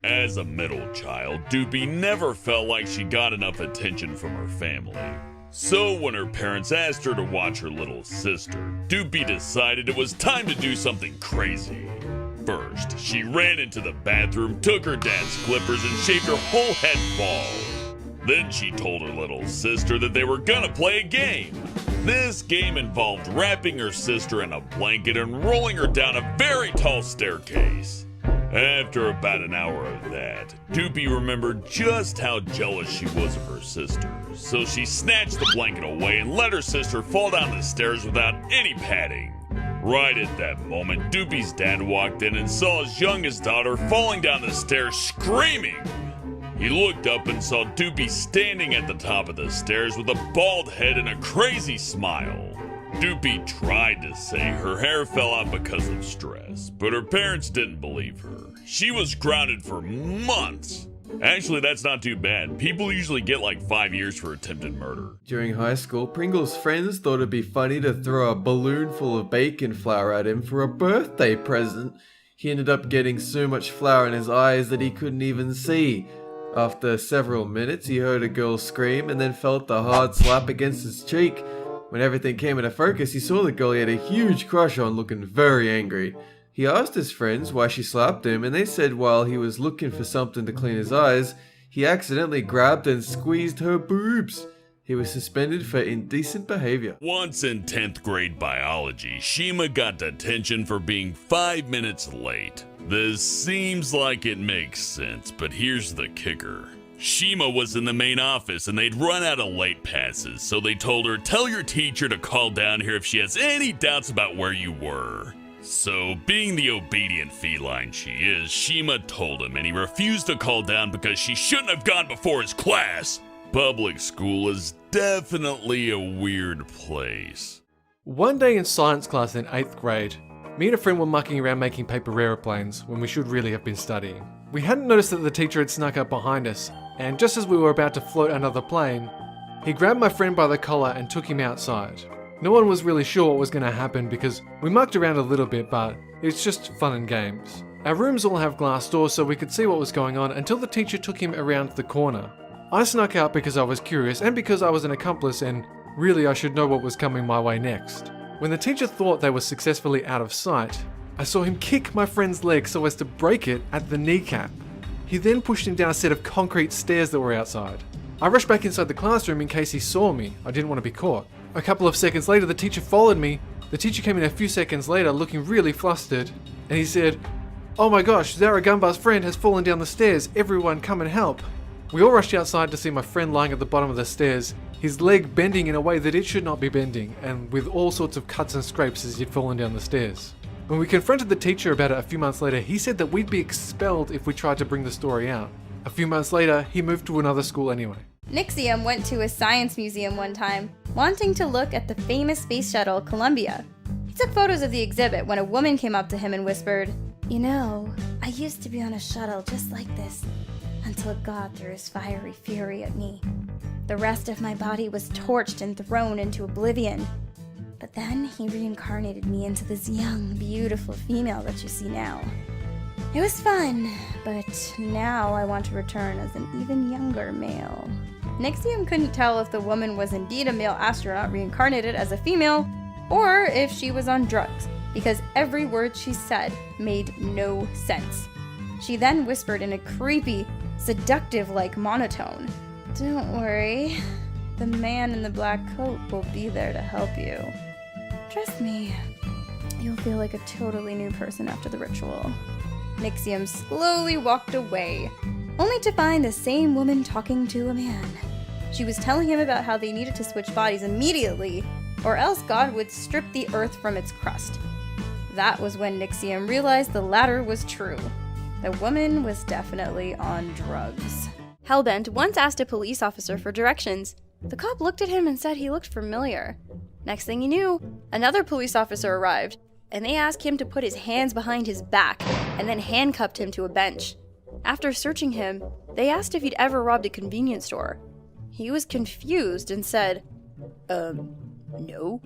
As a middle child, Doopy never felt like she got enough attention from her family. So when her parents asked her to watch her little sister, Doopy decided it was time to do something crazy. First, she ran into the bathroom, took her dad's clippers, and shaved her whole head bald. Then she told her little sister that they were gonna play a game. This game involved wrapping her sister in a blanket and rolling her down a very tall staircase. After about an hour of that, Doopy remembered just how jealous she was of her sister, so she snatched the blanket away and let her sister fall down the stairs without any padding. Right at that moment, Doopy's dad walked in and saw his youngest daughter falling down the stairs screaming. He looked up and saw Doopy standing at the top of the stairs with a bald head and a crazy smile. Doopy tried to say her hair fell out because of stress, but her parents didn't believe her. She was grounded for months. Actually, that's not too bad. People usually get like 5 years for attempted murder. During high school, Pringle's friends thought it'd be funny to throw a balloon full of bacon flour at him for a birthday present. He ended up getting so much flour in his eyes that he couldn't even see. After several minutes, he heard a girl scream and then felt the hard slap against his cheek. When everything came into focus, he saw the girl he had a huge crush on looking very angry. He asked his friends why she slapped him, and they said while he was looking for something to clean his eyes, he accidentally grabbed and squeezed her boobs. He was suspended for indecent behavior. Once in 10th grade biology, Shima got detention for being 5 minutes late. This seems like it makes sense, but here's the kicker. Shima was in the main office and they'd run out of late passes, so they told her, tell your teacher to call down here if she has any doubts about where you were. So, being the obedient feline she is, Shima told him, and he refused to call down because she shouldn't have gone before his class. Public school is definitely a weird place. One day in science class in 8th grade, me and a friend were mucking around making paper aeroplanes when we should really have been studying. We hadn't noticed that the teacher had snuck up behind us, and just as we were about to float another plane, he grabbed my friend by the collar and took him outside. No one was really sure what was going to happen because we mucked around a little bit, but it's just fun and games. Our rooms all have glass doors so we could see what was going on until the teacher took him around the corner. I snuck out because I was curious and because I was an accomplice and really I should know what was coming my way next. When the teacher thought they were successfully out of sight, I saw him kick my friend's leg so as to break it at the kneecap. He then pushed him down a set of concrete stairs that were outside. I rushed back inside the classroom in case he saw me. I didn't want to be caught. A couple of seconds later, the teacher followed me. The teacher came in a few seconds later looking really flustered, and he said, "Oh my gosh, Zara Gumbar's friend has fallen down the stairs. Everyone come and help." We all rushed outside to see my friend lying at the bottom of the stairs, his leg bending in a way that it should not be bending, and with all sorts of cuts and scrapes as he'd fallen down the stairs. When we confronted the teacher about it a few months later, he said that we'd be expelled if we tried to bring the story out. A few months later, he moved to another school anyway. Nixium went to a science museum one time, wanting to look at the famous space shuttle Columbia. He took photos of the exhibit when a woman came up to him and whispered, "You know, I used to be on a shuttle just like this, until God threw his fiery fury at me. The rest of my body was torched and thrown into oblivion. But then he reincarnated me into this young, beautiful female that you see now. It was fun, but now I want to return as an even younger male." Nixium couldn't tell if the woman was indeed a male astronaut reincarnated as a female, or if she was on drugs, because every word she said made no sense. She then whispered in a creepy, seductive-like monotone, "Don't worry, the man in the black coat will be there to help you. Trust me, you'll feel like a totally new person after the ritual." Nixium slowly walked away, only to find the same woman talking to a man. She was telling him about how they needed to switch bodies immediately, or else God would strip the earth from its crust. That was when Nixium realized the latter was true. The woman was definitely on drugs. Hellbent once asked a police officer for directions. The cop looked at him and said he looked familiar. Next thing he knew, another police officer arrived, and they asked him to put his hands behind his back, and then handcuffed him to a bench. After searching him, they asked if he'd ever robbed a convenience store. He was confused and said, no.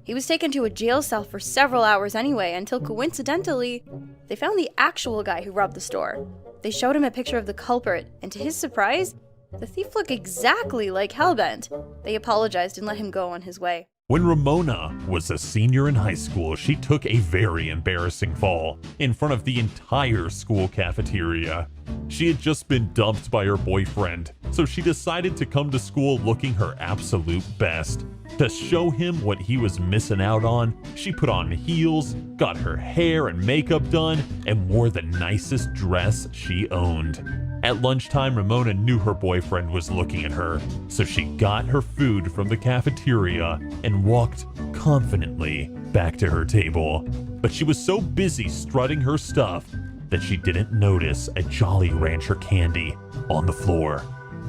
He was taken to a jail cell for several hours anyway, until coincidentally, they found the actual guy who robbed the store. They showed him a picture of the culprit, and to his surprise, the thief looked exactly like Hellbent. They apologized and let him go on his way. When Ramona was a senior in high school, she took a very embarrassing fall in front of the entire school cafeteria. She had just been dumped by her boyfriend, so she decided to come to school looking her absolute best. To show him what he was missing out on, she put on heels, got her hair and makeup done, and wore the nicest dress she owned. At lunchtime, Ramona knew her boyfriend was looking at her, so she got her food from the cafeteria and walked confidently back to her table. But she was so busy strutting her stuff that she didn't notice a Jolly Rancher candy on the floor.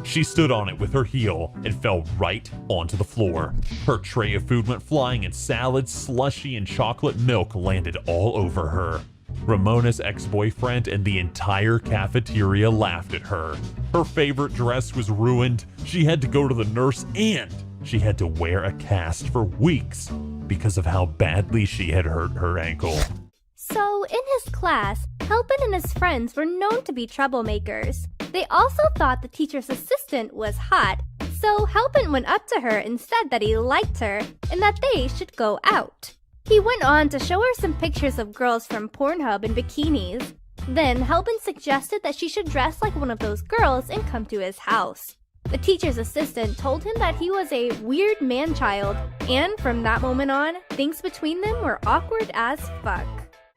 She stood on it with her heel and fell right onto the floor. Her tray of food went flying and salad, slushy, and chocolate milk landed all over her. Ramona's ex-boyfriend and the entire cafeteria laughed at her. Her favorite dress was ruined, she had to go to the nurse, and she had to wear a cast for weeks because of how badly she had hurt her ankle. So, in his class, Hellbent and his friends were known to be troublemakers. They also thought the teacher's assistant was hot, so Hellbent went up to her and said that he liked her and that they should go out. He went on to show her some pictures of girls from Pornhub in bikinis. Then Hellbent suggested that she should dress like one of those girls and come to his house. The teacher's assistant told him that he was a weird man-child, and from that moment on, things between them were awkward as fuck.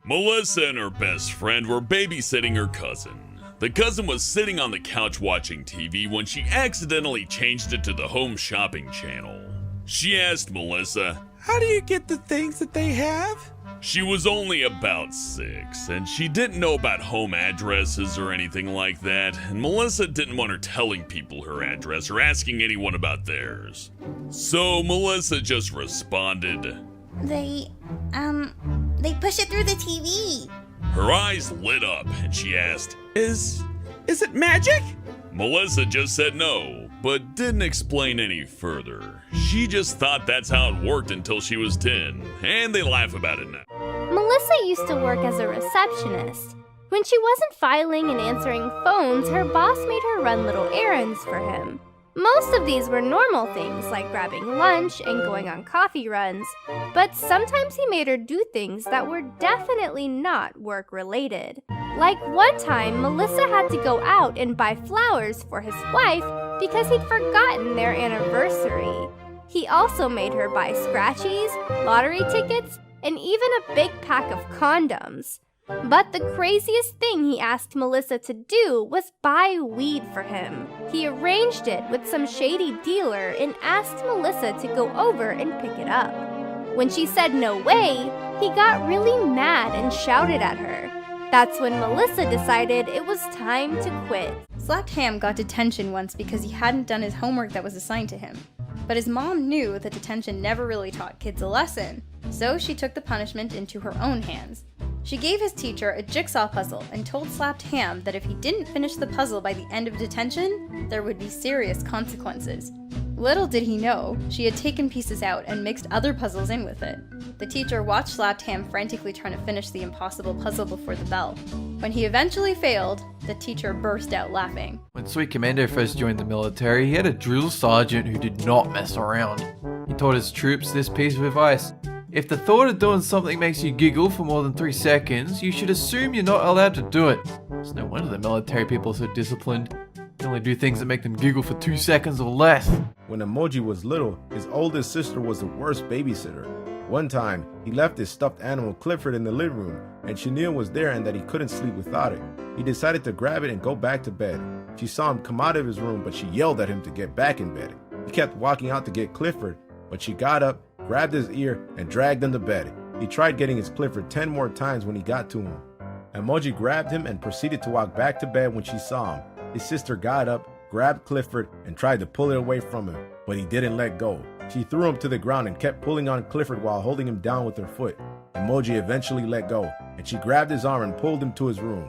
Melissa and her best friend were babysitting her cousin. The cousin was sitting on the couch watching TV when she accidentally changed it to the home shopping channel. She asked Melissa, "How do you get the things that they have?" She was only about 6, and she didn't know about home addresses or anything like that, and Melissa didn't want her telling people her address or asking anyone about theirs. So Melissa just responded, They push it through the TV. Her eyes lit up, and she asked, Is it magic? Melissa just said no, but didn't explain any further. She just thought that's how it worked until she was 10, and they laugh about it now. Melissa used to work as a receptionist. When she wasn't filing and answering phones, her boss made her run little errands for him. Most of these were normal things like grabbing lunch and going on coffee runs, but sometimes he made her do things that were definitely not work-related. Like one time, Melissa had to go out and buy flowers for his wife because he'd forgotten their anniversary. He also made her buy scratchies, lottery tickets, and even a big pack of condoms. But the craziest thing he asked Melissa to do was buy weed for him. He arranged it with some shady dealer and asked Melissa to go over and pick it up. When she said no way, he got really mad and shouted at her. That's when Melissa decided it was time to quit. Slapped Ham got detention once because he hadn't done his homework that was assigned to him. But his mom knew that detention never really taught kids a lesson, so she took the punishment into her own hands. She gave his teacher a jigsaw puzzle and told Slapped Ham that if he didn't finish the puzzle by the end of detention, there would be serious consequences. Little did he know, she had taken pieces out and mixed other puzzles in with it. The teacher watched Slapped Ham frantically trying to finish the impossible puzzle before the bell. When he eventually failed, the teacher burst out laughing. When Sweet Commando first joined the military, he had a drill sergeant who did not mess around. He taught his troops this piece of advice. If the thought of doing something makes you giggle for more than 3 seconds, you should assume you're not allowed to do it. It's no wonder the military people are so disciplined. They only do things that make them giggle for 2 seconds or less. When Emoji was little, his oldest sister was the worst babysitter. One time, he left his stuffed animal Clifford in the living room, and she knew it was there and that he couldn't sleep without it. He decided to grab it and go back to bed. She saw him come out of his room, but she yelled at him to get back in bed. He kept walking out to get Clifford, but she got up, grabbed his ear, and dragged him to bed. He tried getting his Clifford 10 more times when he got to him. Emoji grabbed him and proceeded to walk back to bed when she saw him. His sister got up, grabbed Clifford, and tried to pull it away from him, but he didn't let go. She threw him to the ground and kept pulling on Clifford while holding him down with her foot. Emoji eventually let go, and she grabbed his arm and pulled him to his room,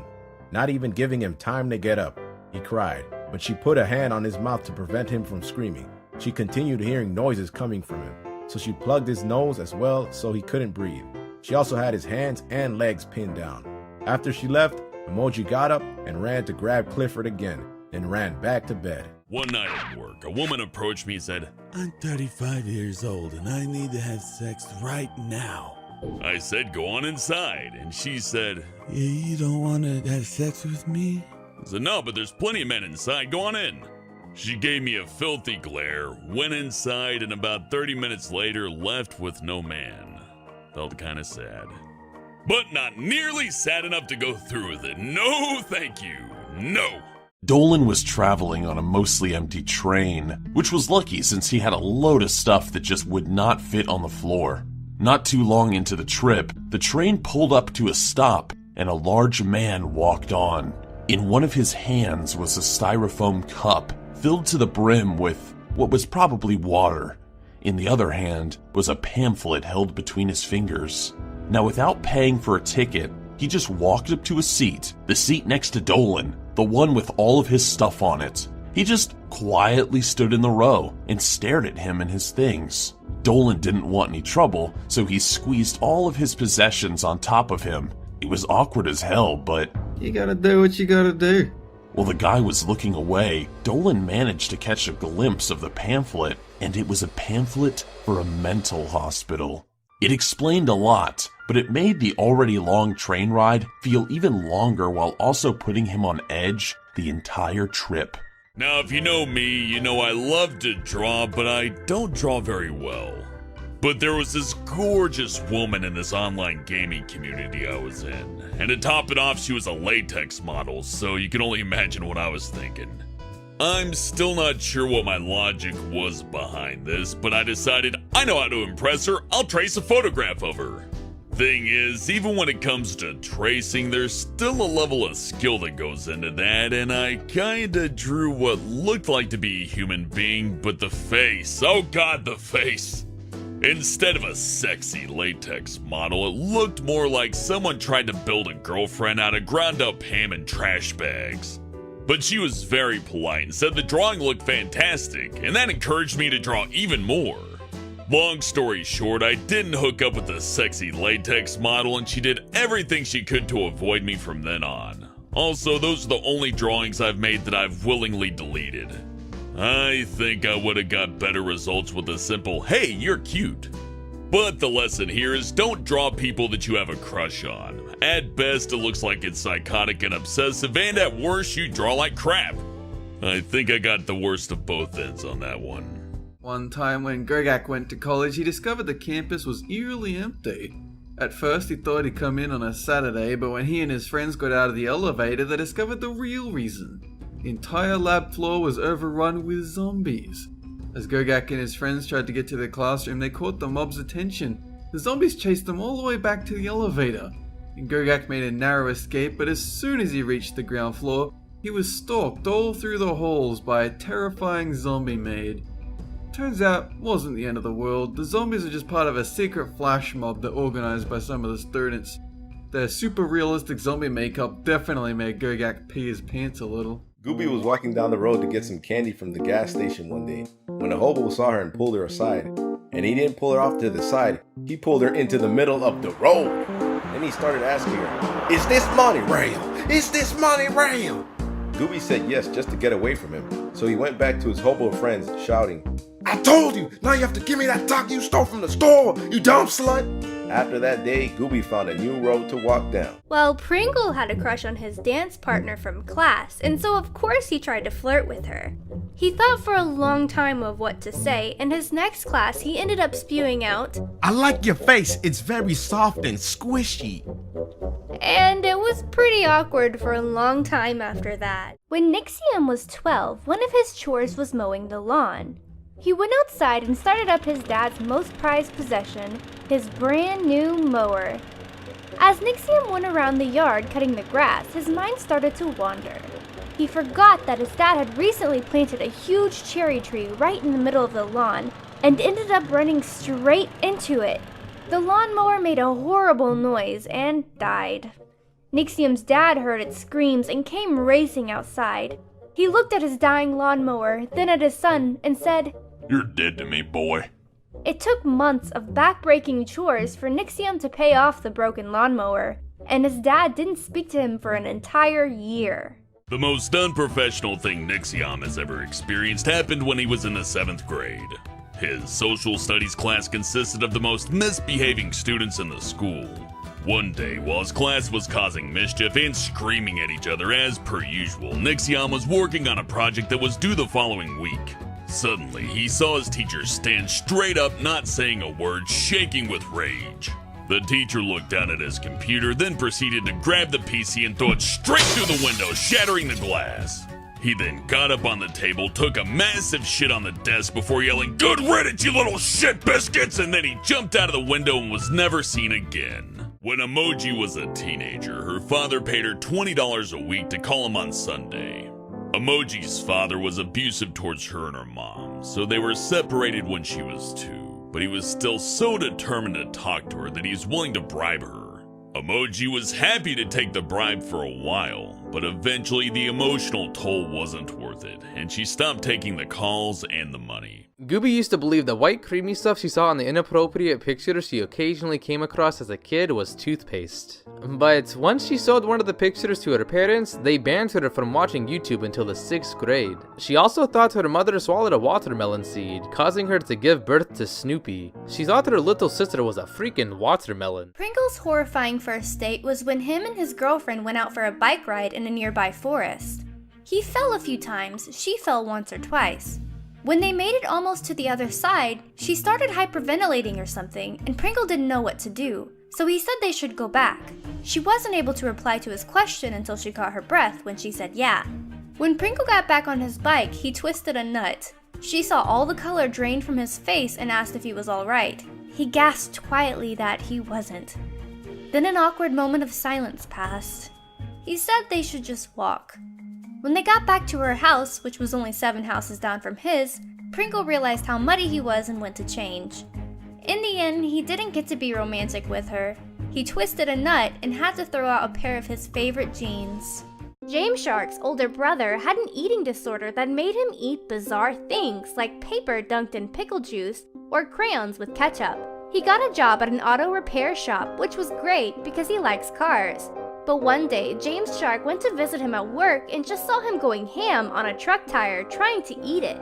not even giving him time to get up. He cried, but she put a hand on his mouth to prevent him from screaming. She continued hearing noises coming from him, so she plugged his nose as well so he couldn't breathe. She also had his hands and legs pinned down. After she left, Emoji got up and ran to grab Clifford again, then ran back to bed. One night at work, a woman approached me and said, I'm 35 years old and I need to have sex right now. I said, go on inside. And she said, Yeah, you don't want to have sex with me? I said, no, but there's plenty of men inside. Go on in. She gave me a filthy glare, went inside, and about 30 minutes later left with no man. Felt kind of sad. But not nearly sad enough to go through with it. No, thank you. No. Dolan was traveling on a mostly empty train, which was lucky since he had a load of stuff that just would not fit on the floor. Not too long into the trip, the train pulled up to a stop and a large man walked on. In one of his hands was a styrofoam cup filled to the brim with what was probably water. In the other hand was a pamphlet held between his fingers. Now, without paying for a ticket, he just walked up to a seat, the seat next to Dolan, the one with all of his stuff on it. He just quietly stood in the row and stared at him and his things. Dolan didn't want any trouble, so he squeezed all of his possessions on top of him. It was awkward as hell, but You gotta do what you gotta do. while the guy was looking away, Dolan managed to catch a glimpse of the pamphlet, and it was a pamphlet for a mental hospital. It explained a lot, but it made the already long train ride feel even longer while also putting him on edge the entire trip. Now, if you know me, you know I love to draw, but I don't draw very well. But there was this gorgeous woman in this online gaming community I was in. And to top it off, she was a latex model, so you can only imagine what I was thinking. I'm still not sure what my logic was behind this, but I decided I know how to impress her, I'll trace a photograph of her. Thing is, even when it comes to tracing, there's still a level of skill that goes into that, and I kinda drew what looked like to be a human being, but the face, oh god, the face. Instead of a sexy latex model, it looked more like someone tried to build a girlfriend out of ground up ham and trash bags. But she was very polite and said the drawing looked fantastic, and that encouraged me to draw even more. Long story short, I didn't hook up with the sexy latex model, and she did everything she could to avoid me from then on. Also, those are the only drawings I've made that I've willingly deleted. I think I would have got better results with a simple, hey, you're cute. But the lesson here is don't draw people that you have a crush on. At best, it looks like it's psychotic and obsessive, and at worst, you draw like crap. I think I got the worst of both ends on that one. One time when Gregak went to college, he discovered the campus was eerily empty. At first, he thought he'd come in on a Saturday, but when he and his friends got out of the elevator, they discovered the real reason. The entire lab floor was overrun with zombies. As Gogak and his friends tried to get to their classroom, they caught the mob's attention. The zombies chased them all the way back to the elevator. And Gogak made a narrow escape, but as soon as he reached the ground floor, he was stalked all through the halls by a terrifying zombie maid. Turns out, it wasn't the end of the world. The zombies are just part of a secret flash mob that organized by some of the students. Their super realistic zombie makeup definitely made Gogak pee his pants a little. Gooby was walking down the road to get some candy from the gas station one day when a hobo saw her and pulled her aside. And he didn't pull her off to the side, he pulled her into the middle of the road. Then he started asking her, "Is this monorail? Is this monorail?" Gooby said yes just to get away from him. So he went back to his hobo friends shouting, "I told you! Now you have to give me that taco you stole from the store, you dumb slut!" After that day, Gooby found a new road to walk down. Well, Pringle had a crush on his dance partner from class, and so of course he tried to flirt with her. He thought for a long time of what to say, and his next class he ended up spewing out, I like your face. It's very soft and squishy. and it was pretty awkward for a long time after that. When Nixium was 12, one of his chores was mowing the lawn. He went outside and started up his dad's most prized possession, his brand new mower. As Nixium went around the yard cutting the grass, his mind started to wander. He forgot that his dad had recently planted a huge cherry tree right in the middle of the lawn and ended up running straight into it. The lawnmower made a horrible noise and died. Nixium's dad heard its screams and came racing outside. He looked at his dying lawnmower, then at his son, and said, "You're dead to me, boy." It took months of back-breaking chores for Nixium to pay off the broken lawnmower. and his dad didn't speak to him for an entire year. The most unprofessional thing Nixiam has ever experienced happened when he was in the 7th grade. His social studies class consisted of the most misbehaving students in the school. One day, while his class was causing mischief and screaming at each other as per usual, Nixiam was working on a project that was due the following week. Suddenly, he saw his teacher stand straight up, not saying a word, shaking with rage. The teacher looked down at his computer, then proceeded to grab the PC and throw it straight through the window, shattering the glass. He then got up on the table, took a massive shit on the desk before yelling, "Good riddance, you little shit biscuits!" and then he jumped out of the window and was never seen again. When Emoji was a teenager, her father paid her $20 a week to call him on Sunday. Emoji's father was abusive towards her and her mom, so they were separated when she was 2. But he was still so determined to talk to her that he was willing to bribe her. Emoji was happy to take the bribe for a while, but eventually the emotional toll wasn't worth it, and she stopped taking the calls and the money. Gooby used to believe the white creamy stuff she saw on the inappropriate pictures she occasionally came across as a kid was toothpaste. But once she showed one of the pictures to her parents, they banned her from watching YouTube until the 6th grade. She also thought her mother swallowed a watermelon seed, causing her to give birth to Snoopy. She thought her little sister was a freaking watermelon. Pringle's horrifying first date was when him and his girlfriend went out for a bike ride in a nearby forest. He fell a few times, she fell once or twice. When they made it almost to the other side, she started hyperventilating or something, and Pringle didn't know what to do, so he said they should go back. She wasn't able to reply to his question until she caught her breath when she said yeah. When Pringle got back on his bike, he twisted a nut. She saw all the color drain from his face and asked if he was alright. He gasped quietly that he wasn't. Then an awkward moment of silence passed. He said they should just walk. When they got back to her house, which was only 7 houses down from his, Pringle realized how muddy he was and went to change. In the end, he didn't get to be romantic with her. He twisted a nut and had to throw out a pair of his favorite jeans. James Shark's older brother had an eating disorder that made him eat bizarre things like paper dunked in pickle juice or crayons with ketchup. He got a job at an auto repair shop, which was great because he likes cars. But one day, James Shark went to visit him at work and just saw him going ham on a truck tire trying to eat it.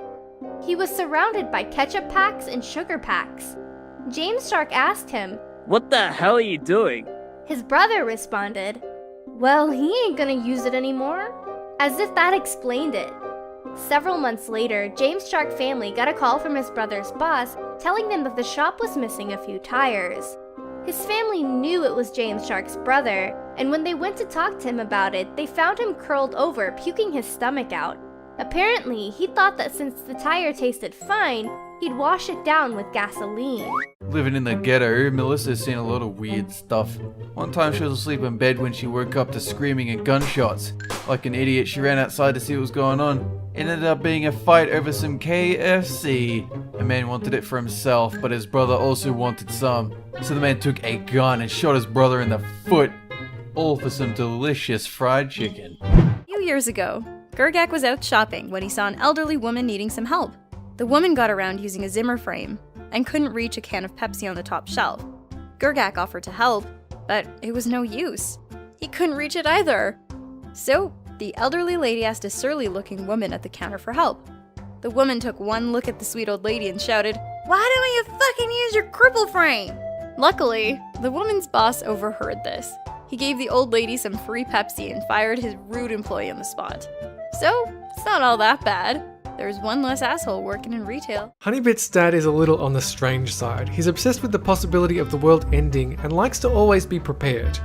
He was surrounded by ketchup packs and sugar packs. James Shark asked him, "What the hell are you doing?" His brother responded, "Well, he ain't gonna use it anymore," as if that explained it. Several months later, James Shark family got a call from his brother's boss telling them that the shop was missing a few tires. His family knew it was James Shark's brother, and when they went to talk to him about it, they found him curled over, puking his stomach out. Apparently, he thought that since the tire tasted fine, he'd wash it down with gasoline. Living in the ghetto, Melissa's seen a lot of weird stuff. One time she was asleep in bed when she woke up to screaming and gunshots. Like an idiot, she ran outside to see what was going on. It ended up being a fight over some KFC. A man wanted it for himself, but his brother also wanted some. So the man took a gun and shot his brother in the foot. All for some delicious fried chicken. A few years ago, Gergak was out shopping when he saw an elderly woman needing some help. The woman got around using a Zimmer frame and couldn't reach a can of Pepsi on the top shelf. Gergak offered to help, but it was no use. He couldn't reach it either. So, the elderly lady asked a surly-looking woman at the counter for help. The woman took one look at the sweet old lady and shouted, "Why don't you fucking use your cripple frame?" Luckily, the woman's boss overheard this. He gave the old lady some free Pepsi and fired his rude employee on the spot. So, it's not all that bad. There's one less asshole working in retail. Honeybit's dad is a little on the strange side. He's obsessed with the possibility of the world ending and likes to always be prepared.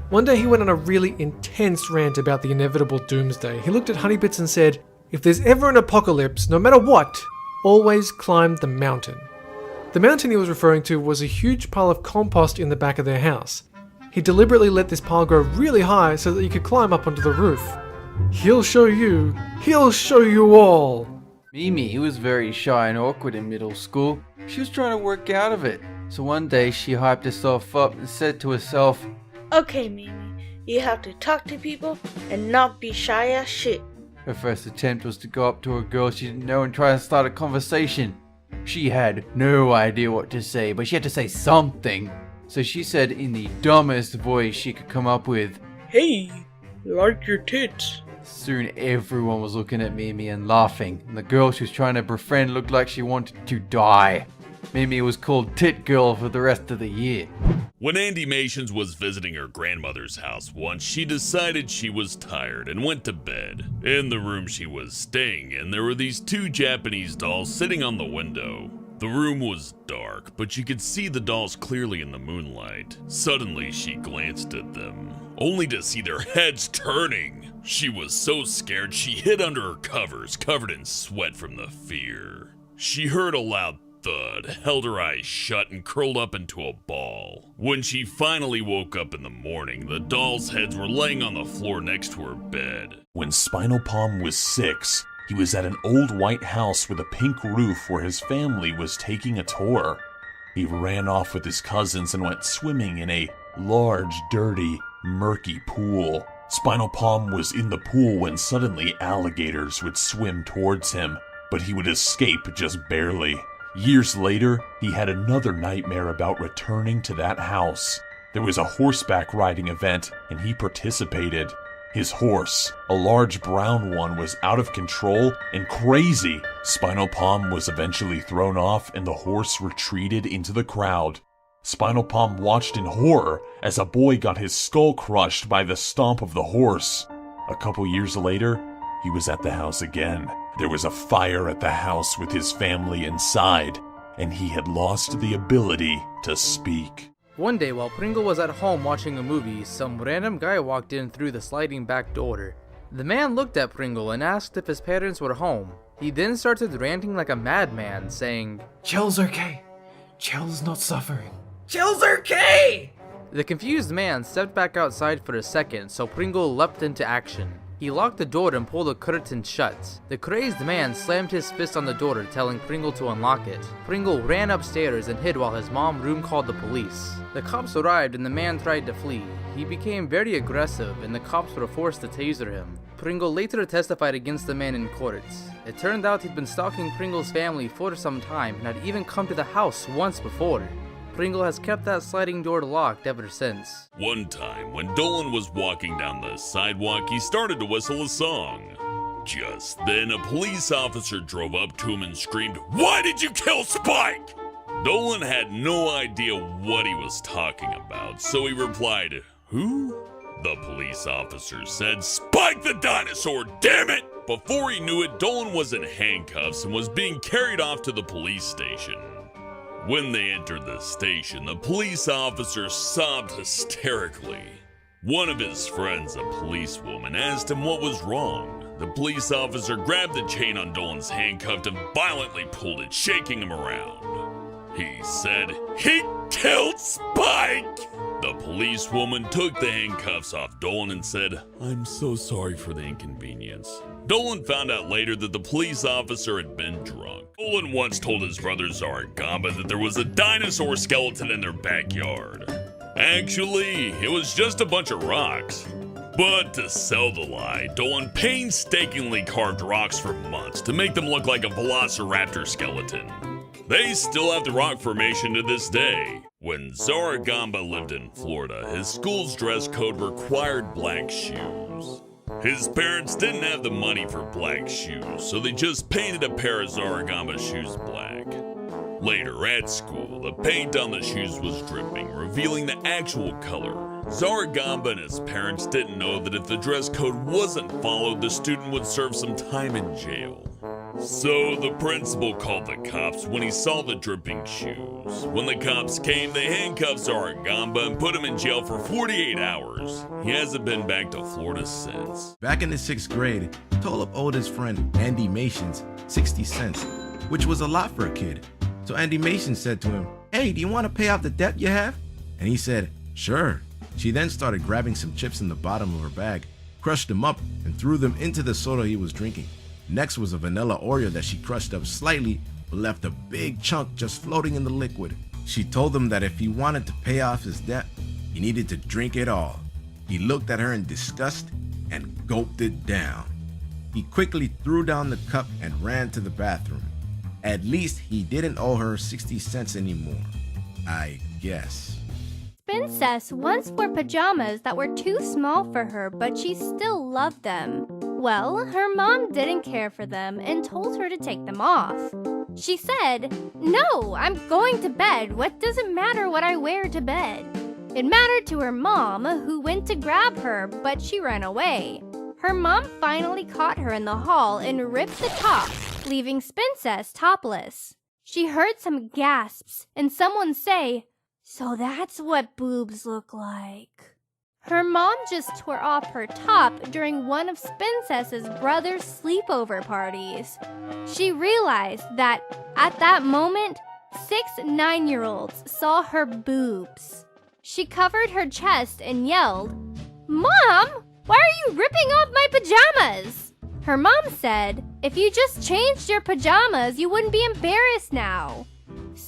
One day he went on a really intense rant about the inevitable doomsday. He looked at Honeybits and said, "If there's ever an apocalypse, no matter what, always climb the mountain." The mountain he was referring to was a huge pile of compost in the back of their house. He deliberately let this pile grow really high so that you could climb up onto the roof. He'll show you all. Mimi was very shy and awkward in middle school. She was trying to work out of it. So one day she hyped herself up and said to herself, "Okay, Mimi, you have to talk to people and not be shy as shit." Her first attempt was to go up to a girl she didn't know and try to start a conversation. She had no idea what to say, but she had to say something. So she said in the dumbest voice she could come up with, Hey, like your tits. Soon everyone was looking at Mimi and laughing, and the girl she was trying to befriend looked like she wanted to die. Mimi was called Tit Girl for the rest of the year. When Andy Mations was visiting her grandmother's house once, she decided she was tired and went to bed. In the room she was staying in, there were these two Japanese dolls sitting on the window. The room was dark, but you could see the dolls clearly in the moonlight. Suddenly, she glanced at them, only to see their heads turning. She was so scared she hid under her covers, covered in sweat from the fear. She heard a loud thud, held her eyes shut, and curled up into a ball. When she finally woke up in the morning, the dolls' heads were laying on the floor next to her bed. When Spinal Palm was 6, he was at an old white house with a pink roof where his family was taking a tour. He ran off with his cousins and went swimming in a large, dirty, murky pool. Spinal Palm was in the pool when suddenly alligators would swim towards him, but he would escape just barely. Years later, he had another nightmare about returning to that house. There was a horseback riding event, and he participated. His horse, a large brown one, was out of control and crazy. Spinal Palm was eventually thrown off and the horse retreated into the crowd. Spinal Palm watched in horror as a boy got his skull crushed by the stomp of the horse. A couple years later, he was at the house again. There was a fire at the house with his family inside, and he had lost the ability to speak. One day while Pringle was at home watching a movie, some random guy walked in through the sliding back door. The man looked at Pringle and asked if his parents were home. He then started ranting like a madman, saying, Chell's okay. Chell's not suffering. Chell's okay! The confused man stepped back outside for a second, so Pringle leapt into action. He locked the door and pulled the curtain shut. The crazed man slammed his fist on the door, telling Pringle to unlock it. Pringle ran upstairs and hid while his mom room called the police. The cops arrived and the man tried to flee. He became very aggressive and the cops were forced to taser him. Pringle later testified against the man in court. It turned out he'd been stalking Pringle's family for some time and had even come to the house once before. Pringle has kept that sliding door locked ever since. One time, when Dolan was walking down the sidewalk, he started to whistle a song. Just then, a police officer drove up to him and screamed, "Why did you kill Spike?" Dolan had no idea what he was talking about, so he replied, "Who?" The police officer said, "Spike the dinosaur, damn it!" Before he knew it, Dolan was in handcuffs and was being carried off to the police station. When they entered the station, the police officer sobbed hysterically. One of his friends, a policewoman, asked him what was wrong. The police officer grabbed the chain on Dolan's handcuff and violently pulled it, shaking him around. He said, "He killed Spike!" The policewoman took the handcuffs off Dolan and said, "I'm so sorry for the inconvenience." Dolan found out later that the police officer had been drunk. Dolan once told his brother Zaragamba that there was a dinosaur skeleton in their backyard. Actually, it was just a bunch of rocks. But to sell the lie, Dolan painstakingly carved rocks for months to make them look like a velociraptor skeleton. They still have the rock formation to this day. When Zaragamba lived in Florida, his school's dress code required black shoes. His parents didn't have the money for black shoes, so they just painted a pair of Zaragamba shoes black. Later at school, the paint on the shoes was dripping, revealing the actual color. Zaragamba and his parents didn't know that if the dress code wasn't followed, the student would serve some time in jail. So the principal called the cops when he saw the dripping shoes. When the cops came, they handcuffed Zaragamba and put him in jail for 48 hours. He hasn't been back to Florida since. Back in the 6th grade, Tolop owed his friend Andy Mations 60 cents, which was a lot for a kid. So Andy Mations said to him, "Hey, do you want to pay off the debt you have?" And he said, "Sure." She then started grabbing some chips in the bottom of her bag, crushed them up, and threw them into the soda he was drinking. Next was a vanilla Oreo that she crushed up slightly, but left a big chunk just floating in the liquid. She told him that if he wanted to pay off his debt, he needed to drink it all. He looked at her in disgust and gulped it down. He quickly threw down the cup and ran to the bathroom. At least he didn't owe her 60 cents anymore, I guess. Princess once wore pajamas that were too small for her, but she still loved them. Well, her mom didn't care for them and told her to take them off. She said, "No, I'm going to bed. What does it matter what I wear to bed?" It mattered to her mom, who went to grab her, but she ran away. Her mom finally caught her in the hall and ripped the top, leaving Princess topless. She heard some gasps and someone say, "So that's what boobs look like." Her mom just tore off her top during one of Princess's brother's sleepover parties. She realized that at that moment, 6 9-year-olds saw her boobs. She covered her chest and yelled, "Mom, why are you ripping off my pajamas?" Her mom said, "If you just changed your pajamas, you wouldn't be embarrassed now."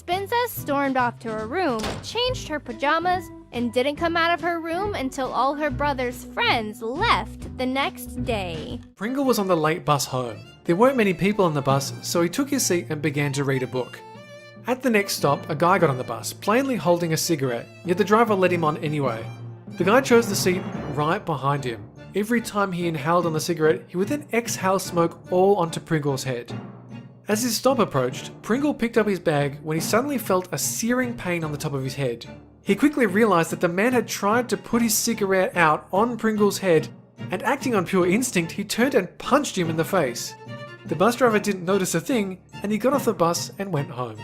Princess stormed off to her room, changed her pajamas, and didn't come out of her room until all her brother's friends left the next day. Pringle was on the late bus home. There weren't many people on the bus, so he took his seat and began to read a book. At the next stop, a guy got on the bus, plainly holding a cigarette, yet the driver let him on anyway. The guy chose the seat right behind him. Every time he inhaled on the cigarette, he would then exhale smoke all onto Pringle's head. As his stop approached, Pringle picked up his bag when he suddenly felt a searing pain on the top of his head. He quickly realized that the man had tried to put his cigarette out on Pringle's head, and acting on pure instinct, he turned and punched him in the face. The bus driver didn't notice a thing, and he got off the bus and went home.